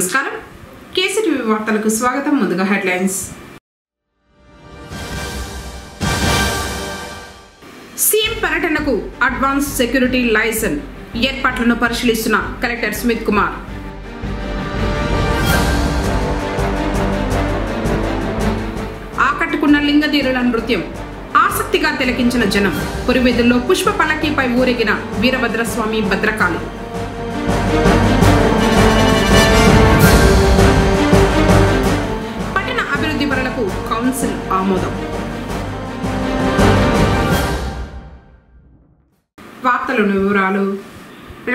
నమస్కారం కేసీటీవీ వార్తలకు స్వాగతం. ముందుగా హెడ్లైన్స్. సీఎం పర్యటనకు అడ్వాన్స్ సెక్యూరిటీ లైసెన్స్ ఏర్పాట్లను పరిశీలిస్తున్న కలెక్టర్ సుమిత్ కుమార్. ఆకట్టుకున్న లింగధీరుల నృత్యం ఆసక్తిగా తిలకించిన జనం. పురివెదుల్లో పుష్ప పల్లకీపై ఊరేగిన వీరభద్రస్వామి భద్రకాళి. పట్టణ అభివృద్ధి పనులకు కౌన్సిల్ ఆమోదం. వార్తలోని వివరాలు.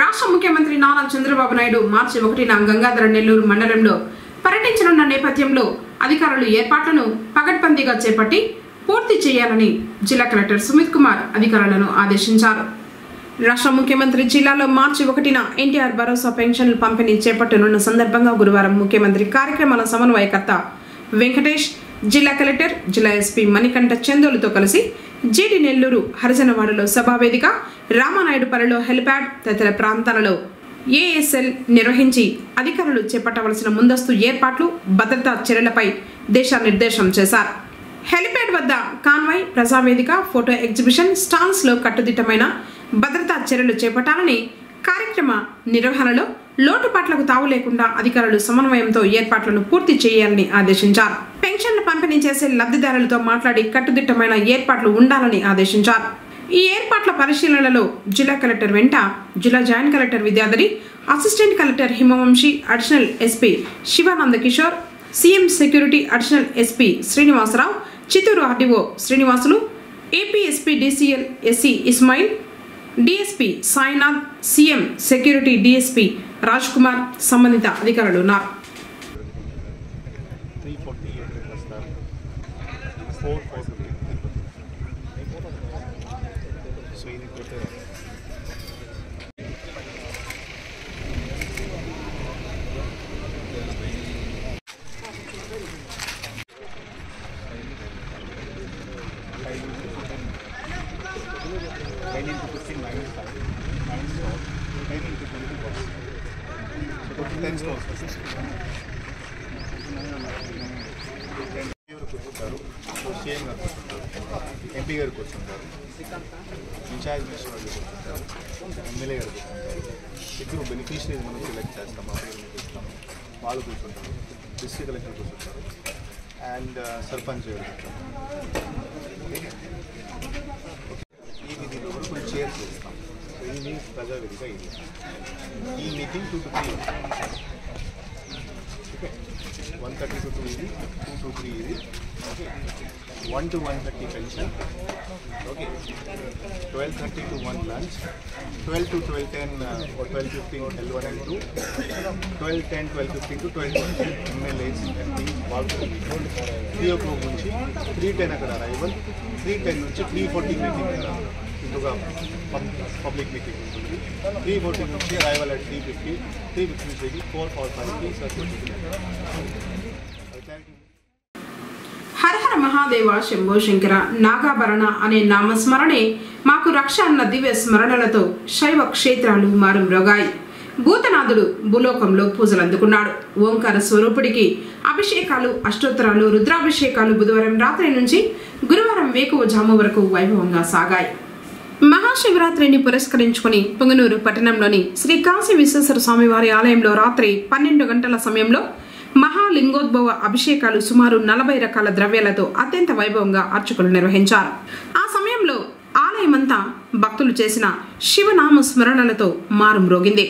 రాష్ట్ర ముఖ్యమంత్రి నారా చంద్రబాబు నాయుడు మార్చి 1న గంగాధర నెల్లూరు మండలంలో పర్యటించనున్న నేపథ్యంలో అధికారులు ఏర్పాట్లను పగడ్బందీగా చేపట్టి పూర్తి చేయాలని జిల్లా కలెక్టర్ సుమిత్ కుమార్ అధికారులను ఆదేశించారు. రాష్ట్ర ముఖ్యమంత్రి జిల్లాలో మార్చి 1న ఎన్టీఆర్ భరోసా పెన్షన్లు పంపిణీ చేపట్టనున్న సందర్భంగా గురువారం ముఖ్యమంత్రి కార్యక్రమాల సమన్వయకర్త వెంకటేష్, జిల్లా కలెక్టర్, జిల్లా ఎస్పీ మణికంఠ చందోలుతో కలిసి జీడి నెల్లూరు హరిజనవాడలో సభావేదిక, రామానాయుడుపల్లిలో హెలిప్యాడ్ తదితర ప్రాంతాలలో ఏఎస్ఎల్ నిర్వహించి అధికారులు చేపట్టవలసిన ముందస్తు ఏర్పాట్లు, భద్రతా చర్యలపై దిశానిర్దేశం చేశారు. హెలిప్యాడ్ వద్ద కాన్వాయ్, ప్రజావేదిక, ఫోటో ఎగ్జిబిషన్ స్టాల్స్ లో కట్టుదిట్టమైన భద్రతా చర్యలు చేపట్టాలని, కార్యక్రమ నిర్వహణలో లోటుపాట్లకు తావు లేకుండా అధికారులు సమన్వయంతో ఏర్పాట్లను పూర్తి చేయాలని ఆదేశించారు. పెన్షన్లు పంపిణీ చేసే లబ్ధిదారులతో మాట్లాడి కట్టుదిట్టమైన ఏర్పాట్లు ఉండాలని ఆదేశించారు. ఈ ఏర్పాట్ల పరిశీలనలో జిల్లా కలెక్టర్ వెంట జిల్లా joint collector Vidyadhari, assistant collector Himavamshi, additional SP Shivananda Kishore, CM security additional SP Srinivasarao, Chittoor RDO Srinivasulu, AP SP DCL SC Ismail, DSP Sainath, CM security DSP Raj Kumar సంబంధిత అధికారులు ఉన్నారు. ఎంపీ గారు కూర్చుంటారు, ఇన్ఛార్జ్ మినిస్టర్ గారు కూర్చుంటారు, ఎమ్మెల్యే గారు కూర్చుంటారు, ఇద్దరు బెనిఫిషరీస్ మనం సెలెక్ట్ చేస్తాం, మా పేరు మీకు ఇస్తాము, వాళ్ళు కూర్చుంటారు, డిస్ట్రిక్ట్ కలెక్టర్ కూర్చుంటారు అండ్ సర్పంచ్ గారు కూర్చుంటారు. ఈ విధిలో కొన్ని చైర్స్ చేస్తాం. సో ఇది ప్రజావేదిక. ఇది ఈ మీటింగ్ 2 to 3 ఓకే, 1:30 to 2 ఇది, 2 to 3 ఇది okay, 1 to 1:30 pension okay, 12:30 to 1 lunch, 12 to 12:10 or 12:15 L1 and 2, 12:10 12:15 to 12:20 MLAs, MP వాళ్ళు 3 o'clock నుంచి 3:10 అక్కడ అరైవల్, 3:10 నుంచి 3:40 మీటింగ్ ఇంకొక పబ్లిక్ మీటింగ్ ఉంటుంది, 3:40 నుంచి అరైవల్ అట్ 3:50, 3:50 నుంచి 4:45కి సర్టిఫికేట్. హరహర మహాదేవ శంభో శంకర నాగాభరణ అనే నామస్మరణే మాకు రక్ష అన్న దివ్య స్మరణలతో శైవ క్షేత్రాలు మారుమ్రోగాయి. భూతనాథుడు భూలోకంలో పూజలు అందుకున్నాడు. ఓంకార స్వరూపుడికి అభిషేకాలు, అష్టోత్తరాలు, రుద్రాభిషేకాలు బుధవారం రాత్రి నుంచి గురువారం వేకువజాము వరకు వైభవంగా సాగాయి. మహాశివరాత్రిని పురస్కరించుకుని పొంగనూరు పట్టణంలోని శ్రీ కాశీ విశ్వేశ్వర స్వామివారి ఆలయంలో రాత్రి 12 గంటల సమయంలో మహాలింగోద్భవ అభిషేకాలు సుమారు 40 రకాల ద్రవ్యాలతో అత్యంత వైభవంగా అర్చకులు నిర్వహించారు. ఆ సమయంలో ఆలయమంతా భక్తులు చేసిన శివనామ స్మరణలతో మారుమ్రోగింది.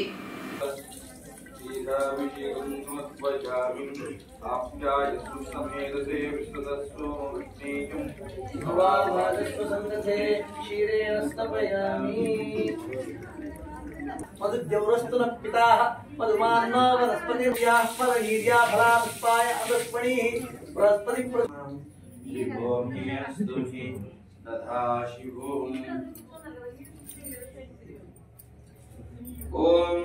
మధుద్యౌరస్తున పితాః మధుమాన్నో వనస్పతిర్యాః ఫలనీర్యా ఫలాపుష్పాయ అదస్పణి బృహస్పతి శివోం హియస్తు హి తథా శివోం. ఓం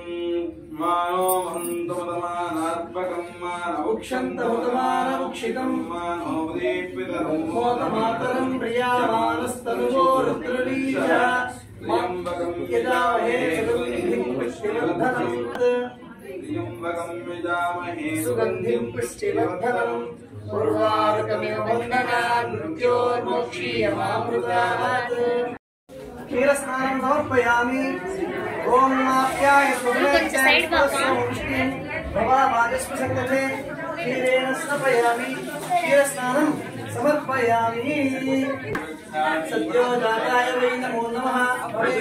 మానో భంతమతమానాత్మకం మానౌక్షంతమతమానౌక్షితం మానోపదీపితరం మోదమాతరం ప్రియామానస్తనువో రుద్రలీజ త్ర్యంబకం యజామహే సుగంధిం పుష్టివర్ధనం त्र्यम्बकं यजामहे सुगन्धिं पुष्टिवर्धनम् उर्वारुकमिव बन्धनान् मृत्योर्मोक्षीयमामृतात् क्षीरस्नानं समर्पयामि ओम आप्याय भवावाजस्वसङ्गते क्षीरेण स्नापयामि क्षीरस्नानं समर्पयामि सद्यो जाताय वै नमो नमः भवे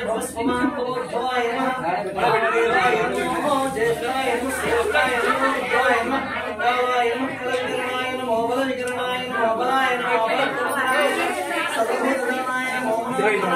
भवस्वमां भवोद्भवाय नमः भगवदेवाय नमो ज्येष्ठाय नमः श्रेष्ठाय नमो विद्वाय नमः दावाय नमः कलविकरणाय नमो बलविकरणाय नमो बलाय नमो बलकरणाय सर्वभूतकरणाय नमो नमः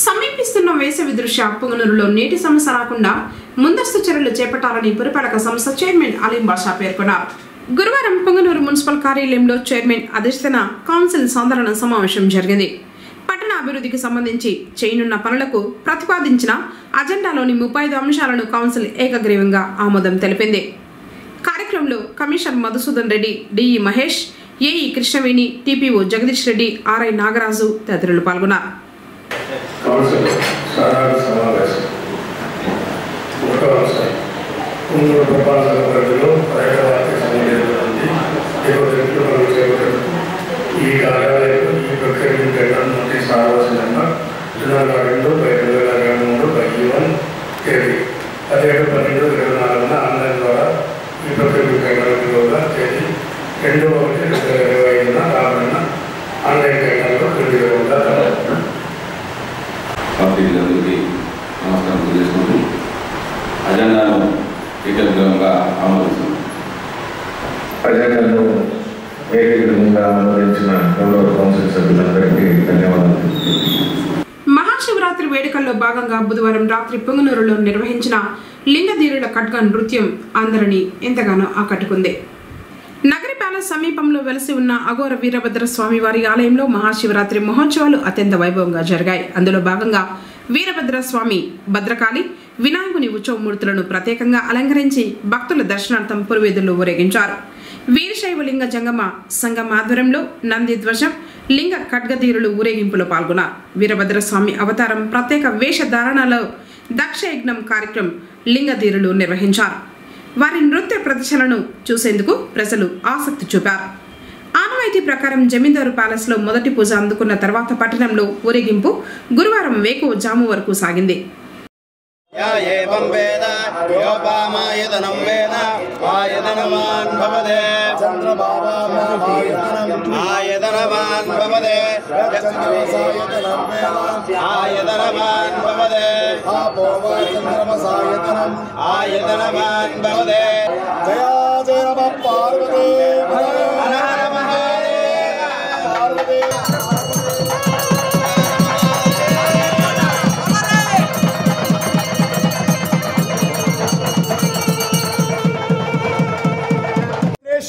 సమీపిస్తున్న వేసవి దృష్ట్యా పుంగనూరులో నీటి సమస్య రాకుండా ముందస్తు చర్యలు చేపట్టాలని పురపాలక సంస్థ చైర్మన్ అలీం బాషా పేర్కొన్నారు. గురువారం పుంగనూరు మున్సిపల్ కార్యాలయంలో చైర్మన్ అధ్యక్షతన కౌన్సిల్ సాధారణ సమావేశం జరిగింది. పట్టణ అభివృద్ధికి సంబంధించి చేయనున్న పనులకు ప్రతిపాదించిన అజెండాలోని 35 అంశాలను కౌన్సిల్ ఏకగ్రీవంగా ఆమోదం తెలిపింది. కార్యక్రమంలో commissioner Madhusudan Reddy, DE Mahesh, AE Krishnaveni, TPO Jagadish Reddy, RI Nagaraju తదితరులు పాల్గొన్నారు. కౌన్సిల్ సాధారణ సమావేశం ఒకటో అంశం పుంగనూరు పురపాలక పరిధిలో పర్యాటకానికి సంబంధించినటువంటి 20 పనులు చేపట్టడం. ఈ కార్యాలయంలో ఈ ప్రక్రియను చేయడం నోటీస్ రావాల్సిందన్న 2022/2023 తేదీ 17/12/24 ఆన్లైన్ ద్వారా ఈ ప్రక్రియను చేయడంలో తేదీ 2/1/2025 రాబడిన ఆన్లైన్ కేంద్రంలో నిర్వహించగా పార్టీలందరికీ నమస్కారం తెలియజేసుకుంటూ అజెండాను ఏకగ్రీవంగా ఆమోదిస్తున్నాం. అజెండాను ఏకగ్రీవంగా ఆమోదించిన గౌరవ కౌన్సిల్ సభ్యులందరికీ ధన్యవాదాలు. మహాశివరాత్రి వేడుకల్లో భాగంగా బుధవారం రాత్రి పుంగనూరులో నిర్వహించిన లింగధీరుల ఖడ్గ నృత్యం అందరినీ ఎంతగానో ఆకట్టుకుంది. నగరి ప్యాలెస్ సమీపంలో వెలసి ఉన్న అఘోర వీరభద్ర స్వామి వారి ఆలయంలో మహాశివరాత్రి మహోత్సవాలు అత్యంత వైభవంగా జరిగాయి. అందులో భాగంగా వీరభద్ర స్వామి, భద్రకాళి, వినాయకుని ఉత్సవమూర్తులను ప్రత్యేకంగా అలంకరించి భక్తుల దర్శనార్థం పురవీధుల్లో ఊరేగించారు. వీరశైవ లింగ జంగమ సంఘం ఆధ్వర్యంలో నంది ధ్వజం, లింగ ఖడ్గధీరులు ఊరేగింపులో పాల్గొన్నారు. వీరభద్ర స్వామి అవతారం ప్రత్యేక వేషధారణలో దక్షయజ్ఞం కార్యక్రమం లింగధీరులు నిర్వహించారు. వారి నృత్య ప్రదర్శనలను చూసేందుకు ప్రజలు ఆసక్తి చూపారు. ఆనవాయితీ ప్రకారం జమీందారు ప్యాలెస్లో మొదటి పూజ అందుకున్న తర్వాత పట్టణంలో ఊరేగింపు గురువారం వేకువజాము వరకు సాగింది.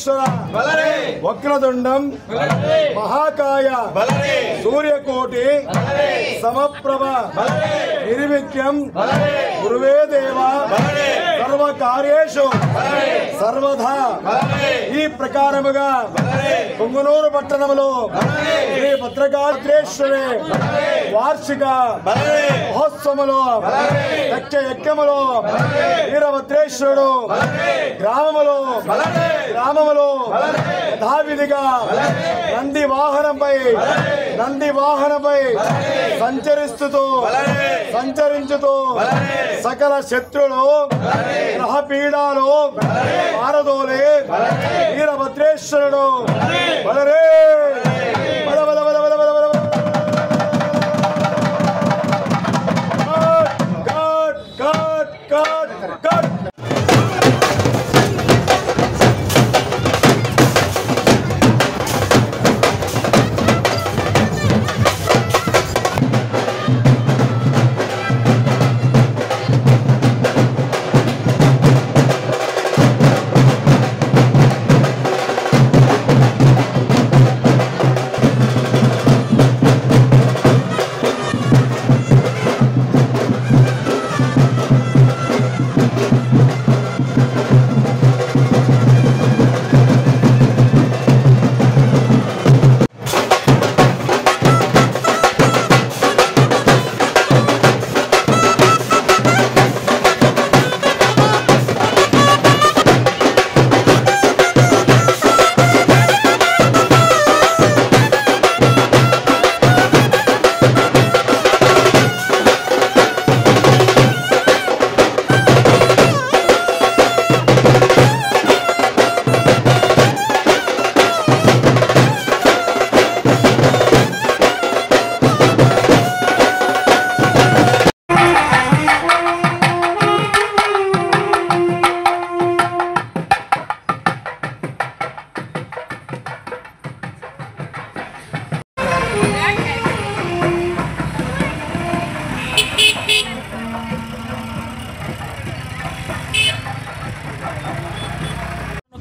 విఘ్నేశ్వర వక్రతుండం మహాకాయ సూర్యకోటి సమప్రభ నిర్విఘ్నం గురువే దేవ సర్వకార్యేషు సర్వదా ఈ ప్రకారముగా పొంగనూరు పట్టణంలో శ్రీ భద్రకాళేశ్వరి వార్షిక మహోత్సవంలో యజ్ఞములో వీరభద్రేశ్వరుడు గ్రామములో యథావిధిగా నంది వాహనంపై సంచరించుతూ సకల శత్రులు గ్రహపీడాలు పారదోలే వీరభద్రేశ్వరుడు బలరే బల బల బల బల బల బల కట్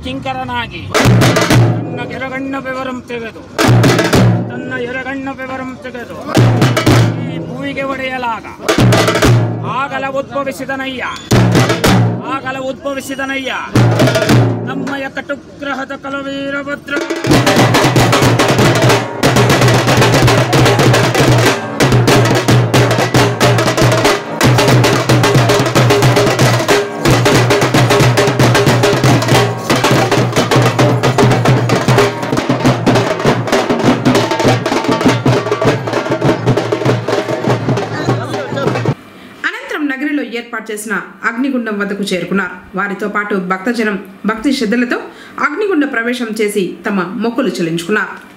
ಕಿಂಕರನಾಗಿ ತನ್ನ ಎರಗಣ್ಣ ಬೆವರಂ ತೆಗೆದು ಈ ಭೂಮಿಗೆ ಒಡೆಯಲಾಗ ಆಗಲ ಉದ್ಭವಿಸಿದನಯ್ಯ ನಮ್ಮಯ ಕಟುಗ್ರಹದ ಕಲವೀರಭದ್ರ ఏర్పాటు చేసిన అగ్నిగుండం వద్దకు చేరుకున్నారు. వారితో పాటు భక్తజనం భక్తి శ్రద్ధలతో అగ్నిగుండ ప్రవేశం చేసి తమ మొక్కులు చెల్లించుకున్నారు.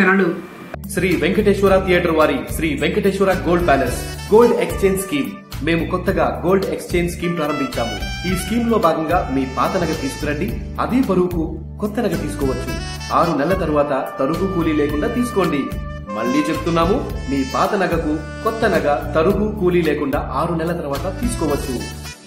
ప్రకటనలు. శ్రీ వెంకటేశ్వర థియేటర్ వారి Sri Venkateswara gold palace gold exchange scheme. మేము కొత్తగా గోల్డ్ ఎక్స్చేంజ్ స్కీమ్ ప్రారంభించాము. ఈ స్కీమ్ లో భాగంగా మీ పాత నగ తీసుకురండి, అదే బరువుకు కొత్త నగ తీసుకోవచ్చు. 6 నెలల తర్వాత తరుగు కూలీ లేకుండా తీసుకోండి. మళ్ళీ చెప్తున్నాము, మీ పాత నగకు కొత్త నగ తరుగు కూలీ లేకుండా 6 నెలల తర్వాత తీసుకోవచ్చు.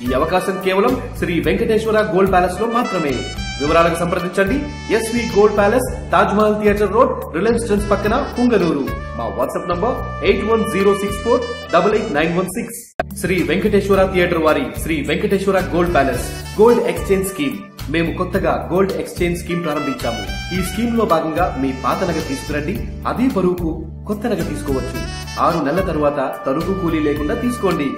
ఈ అవకాశం కేవలం శ్రీ వెంకటేశ్వర గోల్డ్ ప్యాలెస్ లో మాత్రమే. వివరాలకు సంప్రదించండి. SV gold palace, Taj Mahal theatre road, Reliance Trends పక్కన, పుంగనూరు. మా WhatsApp number 8106488916. Sri Venkateswara theatre వారి Sri Venkateswara gold palace gold exchange scheme. మేము కొత్తగా గోల్డ్ ఎక్స్చేంజ్ స్కీమ్ ప్రారంభించాము. ఈ స్కీమ్ లో భాగంగా మీ పాత నగ తీసుకురండి, అదే బరువుకు కొత్త నగ తీసుకోవచ్చు. 6 నెలల తర్వాత తరుగు కూలీ లేకుండా తీసుకోండి.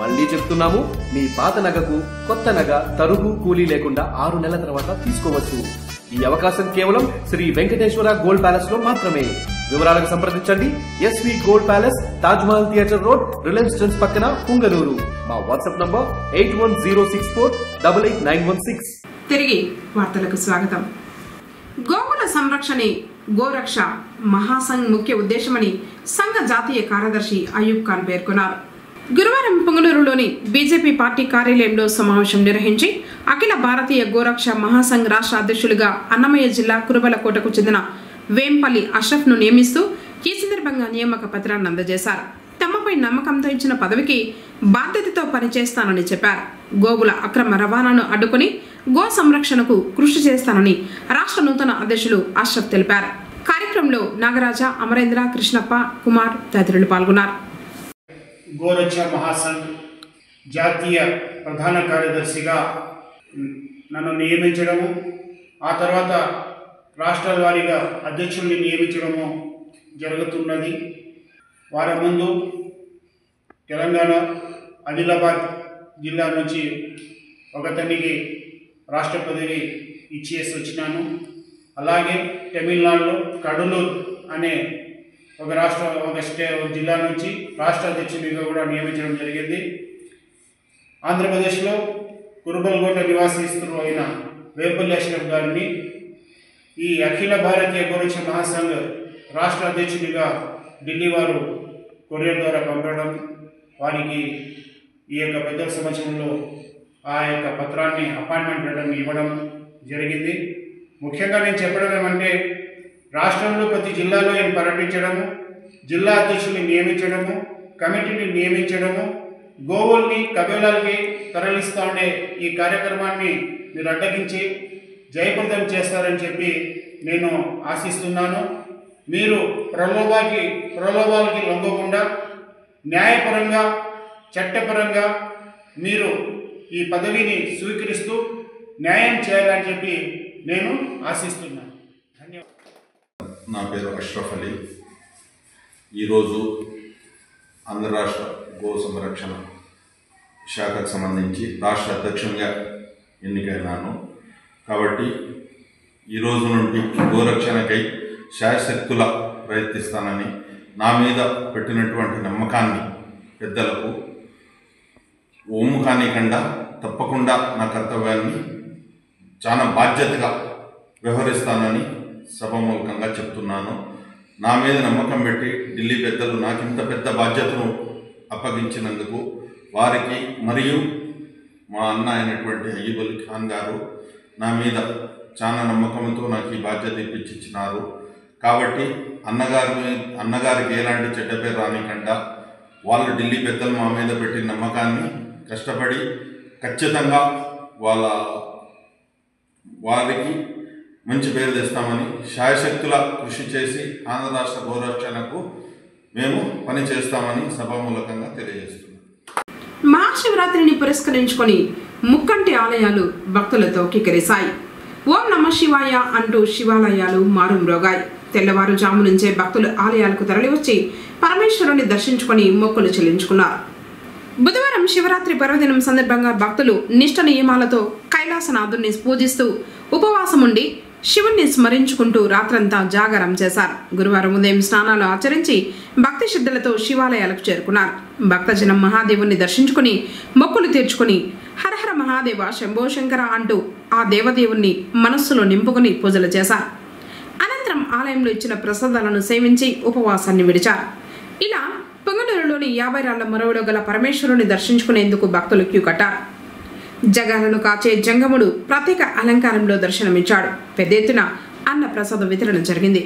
మళ్ళీ చెప్తున్నాము, మీ పాత నగకు కొత్త నగ తరుగు కూలీ లేకుండా 6 నెలల తర్వాత తీసుకోవచ్చు. ఈ అవకాశం కేవలం శ్రీ వెంకటేశ్వర గోల్డ్ ప్యాలెస్ లో మాత్రమే. వివరాలకు సంప్రదించండి. SV gold palace, Taj Mahal theatre road, Reliance Trends పక్కన, పుంగనూరు. మా వాట్సాప్ నంబర్ 8106488916. తిరిగి వార్తలకు స్వాగతం. గోవుల సంరక్షణే గోరక్ష మహాసంఘ్ ముఖ్య ఉద్దేశమని సంఘ జాతీయ కార్యదర్శి అయూబ్ ఖాన్ పేర్కొన్నారు. గురువారం పుంగనూరులోని బీజేపీ పార్టీ కార్యాలయంలో సమావేశం నిర్వహించి అఖిల భారతీయ గోరక్ష మహాసంఘ్ రాష్ట్ర అధ్యక్షులుగా అన్నమయ్య జిల్లా కురుబలకోటకు చెందిన వేంపల్లి అష్రఫ్ ను నియమిస్తూ ఈ సందర్భంగా నియామక పత్రాన్ని అందజేశారు. తమపై నమ్మకంతో ఇచ్చిన పదవికి బాధ్యతతో పనిచేస్తానని చెప్పారు. గోవుల అక్రమ రవాణాను అడ్డుకుని గో సంరక్షణకు కృషి చేస్తానని రాష్ట్ర నూతన అధ్యక్షులు అష్రఫ్ తెలిపారు. కార్యక్రమంలో నాగరాజ, అమరేంద్ర, కృష్ణప్ప, కుమార్ తదితరులు పాల్గొన్నారు. గోరక్ష మహాసంఘ్ జాతీయ ప్రధాన కార్యదర్శిగా నన్ను నియమించడము, ఆ తర్వాత రాష్ట్రాల వారీగా అధ్యక్షుల్ని నియమించడము జరుగుతున్నది. వారం ముందు తెలంగాణ ఆదిలాబాద్ జిల్లా నుంచి ఒకతనికి రాష్ట్ర పదవి ఇచ్చేసి వచ్చినాను. అలాగే తమిళనాడులో కడలూరు అనే ఒక జిల్లా నుంచి రాష్ట్ర అధ్యక్షుడిగా కూడా నియమించడం జరిగింది. ఆంధ్రప్రదేశ్లో కురుబలకోట నివాసిస్తున్న అయిన వేంపల్లి అష్రఫ్ గారిని ఈ అఖిల భారతీయ గోరక్ష మహాసంఘ్ రాష్ట్ర అధ్యక్షుడిగా ఢిల్లీ వారు కొరియర్ ద్వారా పంపడం, వారికి ఈ యొక్క పెద్దల సంవత్సరంలో ఆ యొక్క పత్రాన్ని అపాయింట్మెంట్ లెటర్ని ఇవ్వడం జరిగింది. ముఖ్యంగా నేను చెప్పడం ఏమంటే, రాష్ట్రంలో ప్రతి జిల్లాలో నేను పర్యటించడము, జిల్లా అధ్యక్షుల్ని నియమించడము, కమిటీని నియమించడము, గోవుల్ని కబేలాలకి తరలిస్తూ ఉండే ఈ కార్యక్రమాన్ని మీరు అడ్డగించి జయప్రదం చేస్తారని చెప్పి నేను ఆశిస్తున్నాను. మీరు ప్రలోభాలకి లొంగకుండా న్యాయపరంగా, చట్టపరంగా మీరు ఈ పదవిని స్వీకరిస్తూ న్యాయం చేయాలని చెప్పి నేను ఆశిస్తున్నాను. ధన్యవాదాలు. నా పేరు అష్రఫ్ అలీ. ఈరోజు ఆంధ్ర రాష్ట్ర గో సంరక్షణ శాఖకు సంబంధించి రాష్ట్ర అధ్యక్షునిగా ఎన్నికైనాను. కాబట్టి ఈరోజు నుండి గోరక్షణకై శాయశక్తుల ప్రయత్నిస్తానని, నా మీద పెట్టినటువంటి నమ్మకాన్ని పెద్దలకు ఒమ్ము కానికుండా తప్పకుండా నా కర్తవ్యాన్ని చాలా బాధ్యతగా వ్యవహరిస్తానని సభాముఖంగా చెప్తున్నాను. నా మీద నమ్మకం పెట్టి ఢిల్లీ పెద్దలు నాకు ఇంత పెద్ద బాధ్యతను అప్పగించినందుకు వారికి, మరియు మా అన్న అయినటువంటి అయ్యూబ్ ఖాన్ గారు నా మీద చాలా నమ్మకంతో నాకు ఈ బాధ్యత ఇప్పించినారు. కాబట్టి అన్నగారికి ఎలాంటి చెడ్డ పేరు రానికుండా వాళ్ళు ఢిల్లీ పెద్దలు మా మీద పెట్టిన నమ్మకాన్ని కష్టపడి ఖచ్చితంగా వారికి మంచి పేరు తెస్తామని, శాయశక్తుల కృషి చేసి ఆంధ్ర రాష్ట్ర గోరక్షణకు మేము పనిచేస్తామని సభామూలకంగా తెలియజేస్తున్నాం. మహాశివరాత్రిని పురస్కరించుకొని ముక్కంటి ఆలయాలు భక్తులతో కిక్కిరిశాయి. ఓం నమ శివాయ అంటూ శివాలయాలు మారుమ్రోగాయి. తెల్లవారుజాము నుంచే భక్తులు ఆలయాలకు తరలివచ్చి పరమేశ్వరుని దర్శించుకొని మొక్కులు చెల్లించుకున్నారు. బుధవారం శివరాత్రి పర్వదినం సందర్భంగా భక్తులు నిష్ఠ నియమాలతో కైలాసనాథుని పూజిస్తూ ఉపవాసముండి శివుణ్ణి స్మరించుకుంటూ రాత్రంతా జాగరం చేశారు. గురువారం ఉదయం స్నానాలు ఆచరించి భక్తి శ్రద్ధలతో శివాలయాలకు చేరుకున్నారు. భక్తజనం మహాదేవుని దర్శించుకుని మొక్కులు తీర్చుకుని హరహర మహాదేవ శంభో శంకర అంటూ ఆ దేవదేవుణ్ణి మనస్సులో నింపుకుని పూజలు చేశారు. అనంతరం ఆలయంలో ఇచ్చిన ప్రసాదాలను సేవించి ఉపవాసాన్ని విడిచారు. ఇలా పొంగనూరులోని 50 రాళ్ల మరవలో గల పరమేశ్వరుని దర్శించుకునేందుకు భక్తులు క్యూ కట్టారు. జగాలను కాచే జంగముడు ప్రత్యేక అలంకారంలో దర్శనమిచ్చాడు. పెద్ద ఎత్తున అన్న ప్రసాద వితరణ జరిగింది.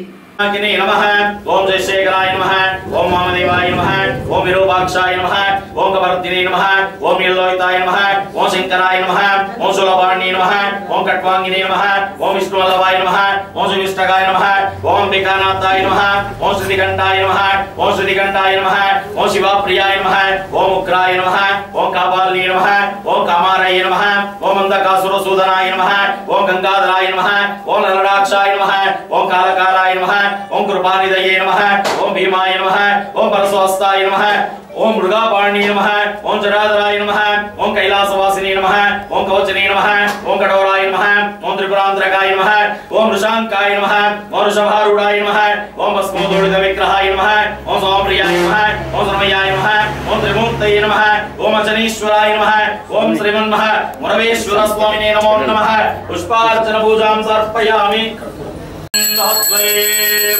ఓం జయశేఖరాయ నమః, ఓం వామదేవాయ నమః, ఓం విరూపాక్షాయ నమః, ఓం కపర్దినే నమః, ఓం నీలలోహితాయ నమః, ఓం శంకరాయ నమః, ఓం శూలపాణ్యే నమః, ఓం కట్వాంగినే నమః, ఓం విష్ణువల్లభాయ నమః, ఓం సువిష్టకాయ నమః, ఓం అంబికానాథాయ నమః, ఓం శ్రీకంఠాయ నమః, ఓం శ్రీకంఠాయ నమః, ఓం శివప్రియాయ నమః, ఓం ఉగ్రాయ నమః, ఓం కాపాలినే నమః, ఓం కామారాయ నమః, ఓం అంధకాసురసూదనాయ నమః, ఓం గంగాధరాయ నమః, ఓం లలడాక్షాయ నమః, ఓం కాలకాలాయ నమః, ఓం కృపానిధయే నమః, ఓం భీమాయ నమః, ఓం పరస్వస్తాయ నమః, ఓం మృగాపాణ్యే నమః, ఓం జరాధరాయ నమః, ఓం కైలాసవాసినే నమః, ఓం కవచనే నమః, ఓం కఠోరాయ నమః, ఓం త్రిపురాంతరకాయ నమః, ఓం వృషాంకాయ నమః, ఓం వృషభారూఢాయ నమః, ఓం భస్మోదోళిత విగ్రహాయ నమః, ఓం సోమప్రియాయ నమః, ఓం శ్రమయాయ నమః, ఓం త్రిమూర్తయే నమః, ఓం అచనీశ్వరాయ నమః, ఓం శ్రీమన్మః మురవేశ్వర స్వామినే నమో నమః. పుష్పార్చన పూజాం సమర్పయామి.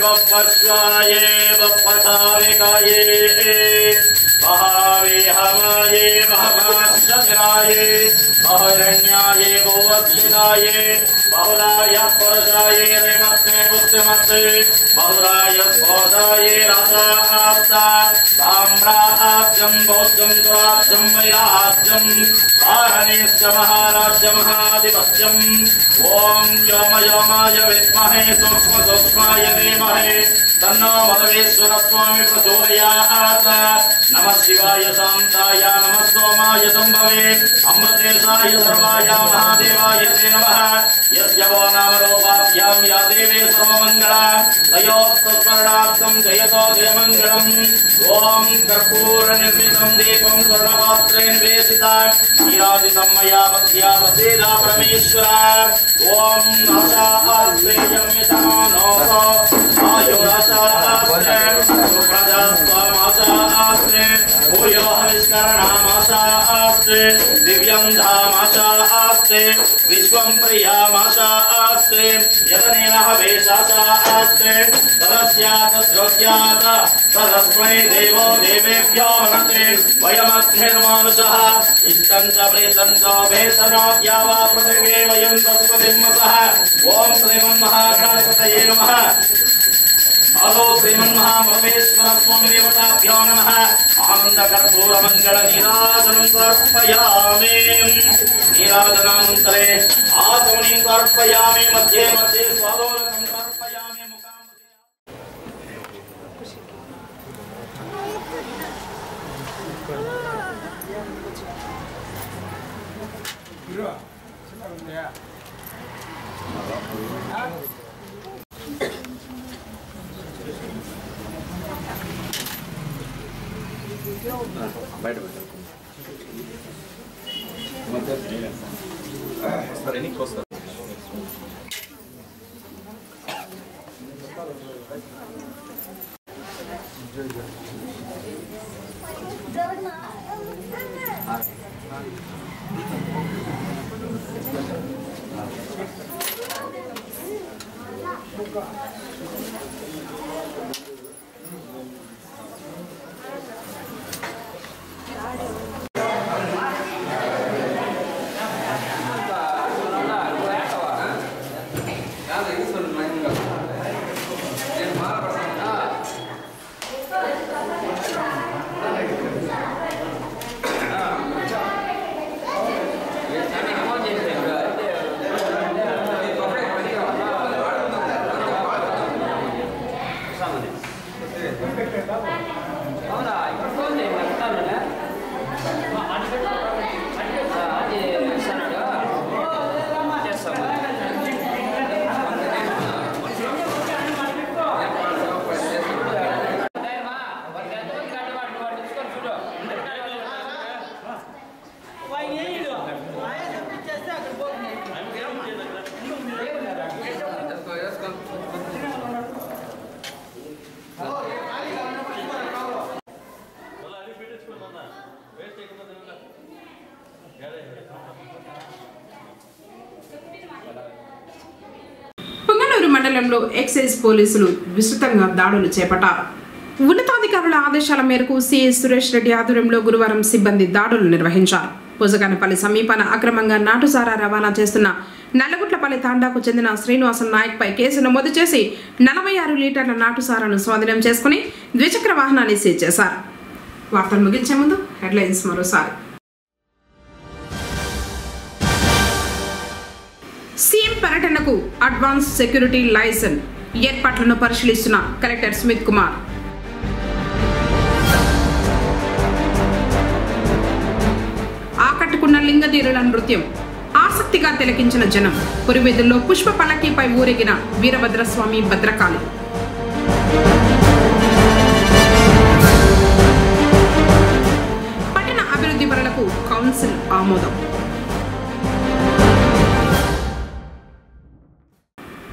బప్పస్వాయే బప్పసావికాయే మహావేహమాయే మహాశరాయే మహరణ్యాయే భూవద్వినాయే బహుళాయ పురుషాయే రేమత్నే బుద్ధిమత్తే బహుళాయ స్ఫోటాయే రాజాప్త సామ్రాజ్యం బౌద్ధం దురాజ్యం వైరాజ్యం ఆరణేశ్చ మహారాజ్య మహాధిపత్యం. ఓం వ్యోమయోమాయ విద్మహే సూక్ష్మ సూక్ష్మాయ ధీమహి తన్నో మహేశ్వర స్వామి ప్రచోదయాత్. నమః శివాయ శాంతాయ నమః సోమాయ సంభవే అమృతేశాయ సర్వాయ మహాదేవాయ తే నమః. యస్య వో నామ రూపాభ్యాం యా దేవే సర్వమంగళ తయోస్తస్మరణార్థం జయతో జయమంగళం. ఓం కర్పూర నిర్మితం దీపం స్వర్ణపాత్రే నివేశిత నీరాజితం మయా భక్త్యా ప్రసీదా పరమేశ్వర. ఓం ఆశాశ్రేయం యతమానోసో ఆయురాశాస్త్రే సుప్రజాస్వామాశాస్త్రే భూయో హవిష్కరణామాశాస్త్రే దివ్యం ధామాశాస్త్రే విశ్వం ప్రియామాశాస్త్రే యదనేన హవేశాస్త్రే తదస్యాత్ ద్రవ్యాత్ తదస్మై దేవో దేవేభ్యో మనతే వయమగ్నిర్మానుషః ఇష్టం చ ప్రేతం చ భేషణోద్యా వా పృథివీ వయం తస్మదిమ్మసః. ఓం శ్రీమన్మహాగణపతయే నమః. అదో శ్రీమన్మహాపరమేశ్వర స్వామి దేవతాభ్యో నమః. ఆనంద కర్పూర మంగళ నీరాజనం సమర్పయామి. నీరాజనానంతరే ఆచమనీం సమర్పయామి. మధ్యే మధ్యే స్వాదోదకం సమర్పయామి. బయట వస్తారు ఎన్నికి వస్తారు. మండలంలో ఎక్సైజ్ పోలీసులు విస్తృతంగా దాడులు చేపట్టారు. ఉన్నతాధికారుల ఆదేశాల మేరకు సిఐ సురేష్ రెడ్డి ఆధ్వర్యంలో గురువారం సిబ్బంది దాడులు నిర్వహించారు. పూజగానపల్లి సమీపాన అక్రమంగా నాటుసారా రవాణా చేస్తున్న నల్లగుట్లపల్లి తాండాకు చెందిన శ్రీనివాసన్ నాయక్ పై కేసు నమోదు చేసి 46 లీటర్ల నాటుసారాను స్వాధీనం చేసుకుని ద్విచక్ర వాహనాన్ని సీజ్ చేశారు. వార్తలు ముగించే ముందు హెడ్లైన్స్ మరోసారి. సీఎం పర్యటనకు అడ్వాన్స్ సెక్యూరిటీ లైసెన్స్ ఏర్పాట్లను పరిశీలిస్తున్న కలెక్టర్ స్మిత్ కుమార్. ఆకట్టుకున్న లింగధీరుల నృత్యం ఆసక్తిగా తిలకించిన జనం. పురివెదుల్లో పుష్ప పల్లకీపై ఊరేగిన వీరభద్రస్వామి భద్రకాళి. పట్టణ అభివృద్ధి పనులకు కౌన్సిల్ ఆమోదం.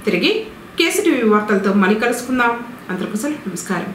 తిరిగి కేసీటీవీ వార్తలతో మళ్ళీ కలుసుకుందాం. అందరికీ నమస్కారం.